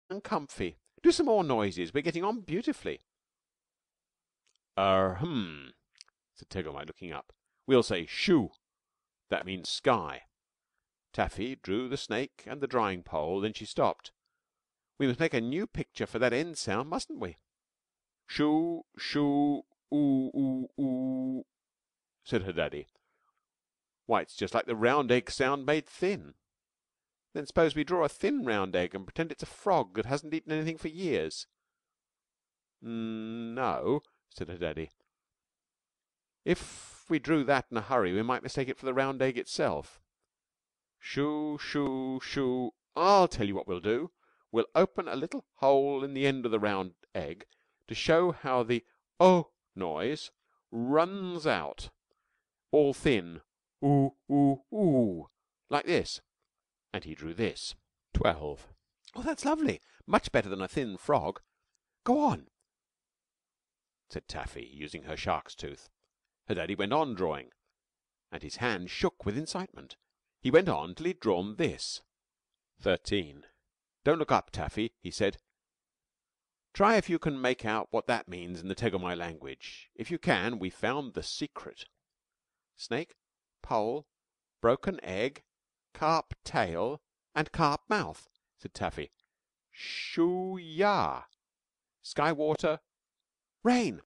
and comfy. Do some more noises. We're getting on beautifully." Hum," said Tegomai, looking up. "We'll say shoo. That means sky." Taffy drew the snake and the drying pole. Then she stopped. "We must make a new picture for that end sound, mustn't we?" "Shoo, shoo, oo, oo, oo," said her daddy. "Why, it's just like the round egg sound made thin." "Then suppose we draw a thin round egg and pretend it's a frog that hasn't eaten anything for years." "No," said her daddy. "If we drew that in a hurry, we might mistake it for the round egg itself." "Shoo, shoo, shoo. I'll tell you what we'll do. We'll open a little hole in the end of the round egg to show how the O noise runs out, all thin. Oo, oo, oo. Like this." And he drew this. 12. "Oh, that's lovely. Much better than a thin frog. Go on," said Taffy, using her shark's tooth. Her daddy went on drawing, and his hand shook with excitement. He went on till he'd drawn this. 13. "Don't look up, Taffy," he said. "Try if you can make out what that means in the Tegomai language. If you can, we've found the secret." "Snake, pole, broken egg, carp tail, and carp mouth," said Taffy. "Shoo ya. Sky water. Rain."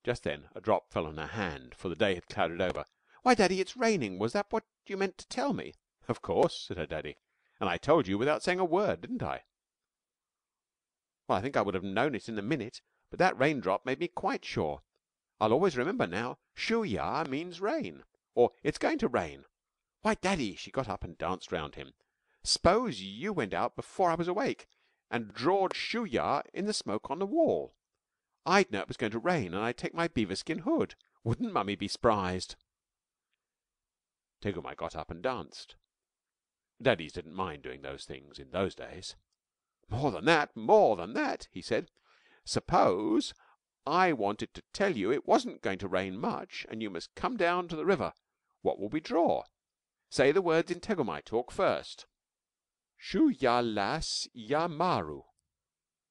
Just then a drop fell on her hand, for the day had clouded over. "Why, Daddy, it's raining. Was that what you meant to tell me?" "Of course," said her daddy. "And I told you without saying a word, didn't I?" "Well, I think I would have known it in a minute, but that raindrop made me quite sure. I'll always remember now. Shoo ya means rain, or it's going to rain. Why, Daddy," she got up and danced round him, "s'pose you went out before I was awake and drawed Shoo ya in the smoke on the wall. I'd know it was going to rain, and I'd take my beaver skin hood. Wouldn't Mummy be s'prised?" Tegomai got up and danced. Daddies didn't mind doing those things in those days. More than that," he said. "Suppose I wanted to tell you it wasn't going to rain much, and you must come down to the river. What will we draw? Say the words in Tegomai talk first. Shoo ya las ya maru.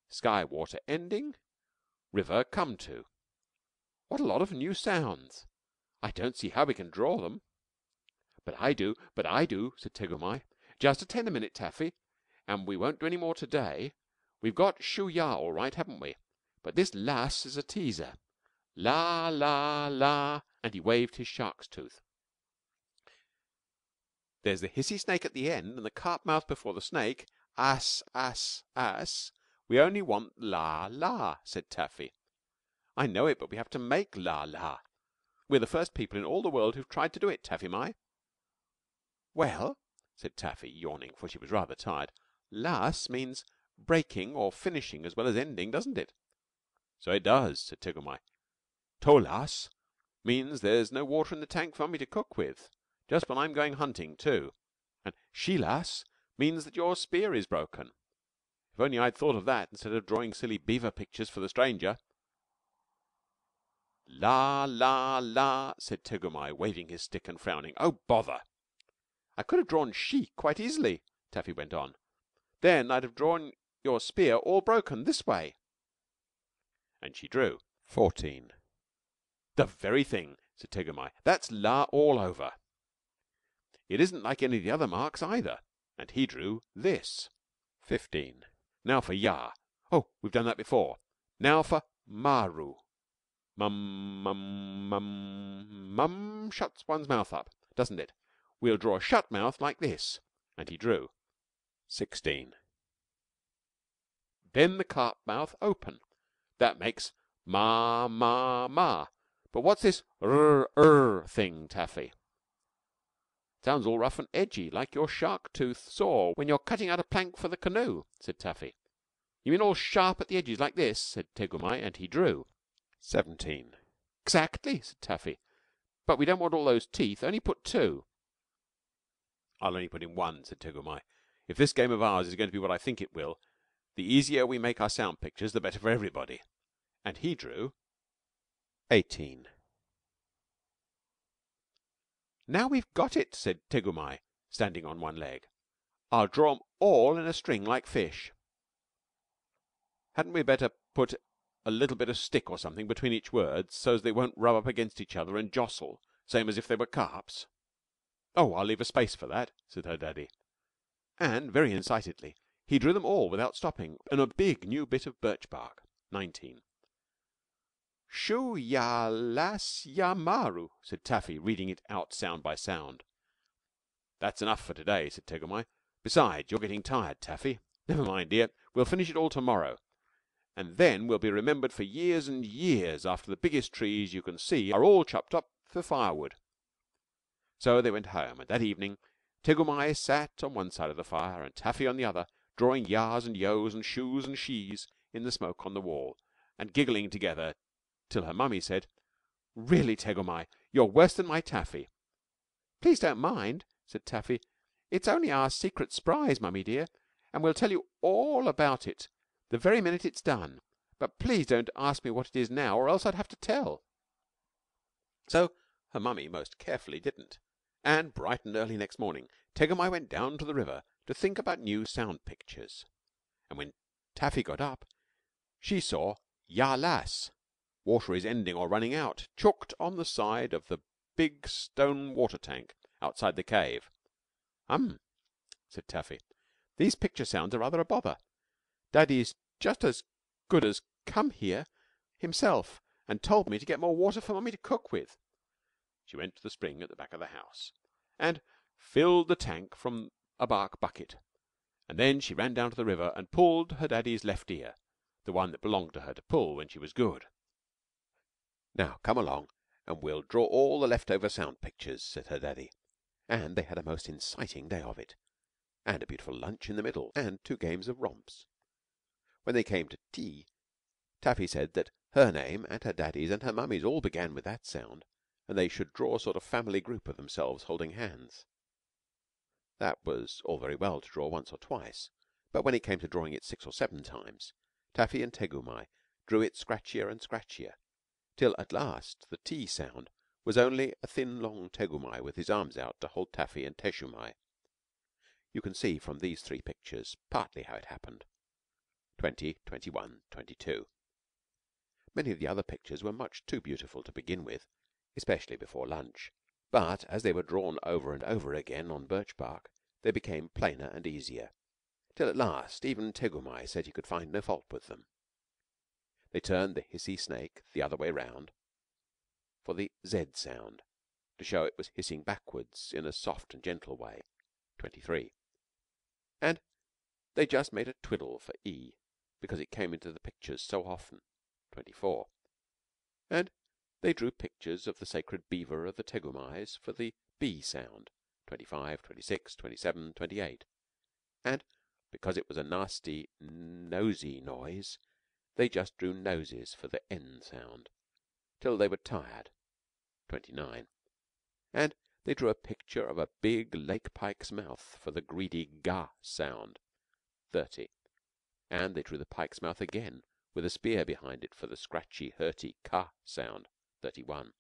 Sky water ending. River come to. What a lot of new sounds. I don't see how we can draw them." But I do," said Tegomai. "Just attend a minute, Taffy, and we won't do any more to day. We've got Shoo ya all right, haven't we? But this las is a teaser. La la la," and he waved his shark's tooth. "There's the hissy snake at the end, and the carp mouth before the snake. Ass, ass, ass. We only want la la," said Taffy. "I know it, but we have to make la la. We're the first people in all the world who've tried to do it, Taffy Mai." "Well," said Taffy, yawning, for she was rather tired, "las means breaking or finishing as well as ending, doesn't it?" "So it does," said Tegomai. "Tolas means there's no water in the tank for Mummy to cook with, just when I'm going hunting, too. And Shilas means that your spear is broken. If only I'd thought of that instead of drawing silly beaver pictures for the stranger." "La la la," said Tegomai, waving his stick and frowning. "Oh, bother!" "I could have drawn she quite easily," Taffy went on. "Then I'd have drawn your spear all broken this way." And she drew. 14. "The very thing," said Tegomai. "That's la all over. It isn't like any of the other marks, either." And he drew this. 15. "Now for ya. Oh, we've done that before. Now for maru. Mum, mum, mum. Mum shuts one's mouth up, doesn't it? We'll draw a shut mouth like this." And he drew. 16. "Then the carp mouth open. That makes ma, ma, ma. But what's this thing, Taffy?" "Sounds all rough and edgy, like your shark tooth saw when you're cutting out a plank for the canoe," said Taffy. "You mean all sharp at the edges like this?" said Tegomai, and he drew. 17. "Exactly," said Taffy. "But we don't want all those teeth. Only put 2. "I'll only put in 1," said Tegomai. "If this game of ours is going to be what I think it will, the easier we make our sound pictures, the better for everybody." And he drew 18. "Now we've got it," said Tegomai, standing on one leg. "I'll draw 'em all in a string like fish." Hadn't we better put a little bit of stick or something between each word, so's they won't rub up against each other and jostle, same as if they were carps?" "Oh, I'll leave a space for that," said her daddy. And, very incitedly, he drew them all without stopping on a big new bit of birch bark. 19. "Shu ya las ya maru," said Taffy, reading it out sound by sound. "That's enough for to day," said Tegumai. "Besides, you're getting tired, Taffy. Never mind, dear. We'll finish it all to morrow, and then we'll be remembered for years and years after the biggest trees you can see are all chopped up for firewood." So they went home, and that evening Tegumai sat on one side of the fire and Taffy on the other, drawing yas and yos and shoes and she's in the smoke on the wall, and giggling together till her mummy said, "Really, Tegumai, you're worse than my Taffy." "Please don't mind," said Taffy. "It's only our secret s'prise, mummy dear, and we'll tell you all about it the very minute it's done. But please don't ask me what it is now, or else I'd have to tell." So her mummy most carefully didn't, and bright and early next morning Tegumai went down to the river to think about new sound pictures. And when Taffy got up, she saw "Ya Lass" water is ending or running out chalked on the side of the big stone water tank outside the cave. Said Taffy. "These picture sounds are rather a bother. Daddy's just as good as come here himself and told me to get more water for mummy to cook with." She went to the spring at the back of the house and filled the tank from a bark bucket, and then she ran down to the river and pulled her daddy's left ear, the one that belonged to her to pull when she was good. "Now come along and we'll draw all the left over sound pictures," said her daddy, and they had a most inciting day of it, and a beautiful lunch in the middle, and 2 games of romps. When they came to tea, Taffy said that her name and her daddy's and her mummy's all began with that sound, and they should draw a sort of family group of themselves holding hands. That was all very well to draw once or twice, but when it came to drawing it 6 or 7 times, Taffy and Tegumai drew it scratchier and scratchier, till at last the T sound was only a thin long Tegumai with his arms out to hold Taffy and Teshumai. You can see from these 3 pictures partly how it happened. 20, 21, 22. Many of the other pictures were much too beautiful to begin with, especially before lunch, but as they were drawn over and over again on birch bark, they became plainer and easier, till at last even Tegumai said he could find no fault with them. They turned the hissy snake the other way round for the Z sound, to show it was hissing backwards in a soft and gentle way. 23. And they just made a twiddle for E, because it came into the pictures so often. 24. And they drew pictures of the sacred beaver of the Tegumais for the B sound. 25, 26, 27, 28. And because it was a nasty, nosy noise, they just drew noses for the N sound, till they were tired. 29. And they drew a picture of a big lake pike's mouth for the greedy Ga sound. 30. And they drew the pike's mouth again, with a spear behind it for the scratchy, hurty Ka sound. 31.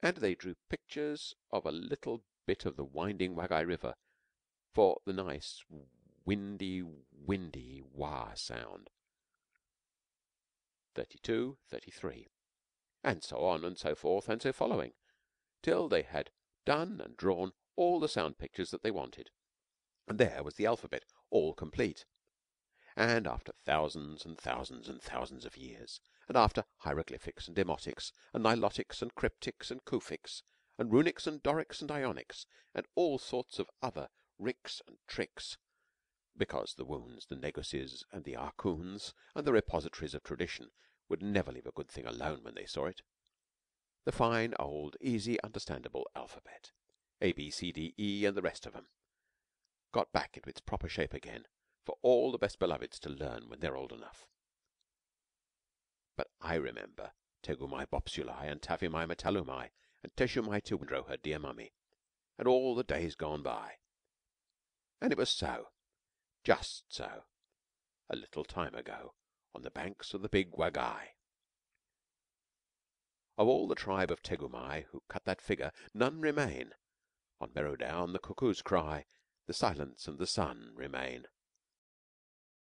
And they drew pictures of a little bit of the winding Wagai River for the nice, windy Wa sound. 32, 33. And so on and so forth and so following, till they had done and drawn all the sound pictures that they wanted. And there was the alphabet all complete. And after thousands and thousands and thousands of years, and after hieroglyphics and demotics and nilotics and cryptics and kufics and runics and dorics and ionics and all sorts of other rics and tricks, because the wounds, the neguses and the archoons and the repositories of tradition would never leave a good thing alone when they saw it, the fine old easy understandable alphabet, A B C D E and the rest of 'em, got back into its proper shape again for all the best beloveds to learn when they're old enough. But I remember Tegumai Bopsulai and Taffymai Metalumai and Teshumai Tuwindro, her dear mummy, and all the days gone by. And it was so, just so, a little time ago, on the banks of the big Wagai. Of all the tribe of Tegumai who cut that figure, none remain. On Merrow Down the cuckoos cry, the silence and the sun remain.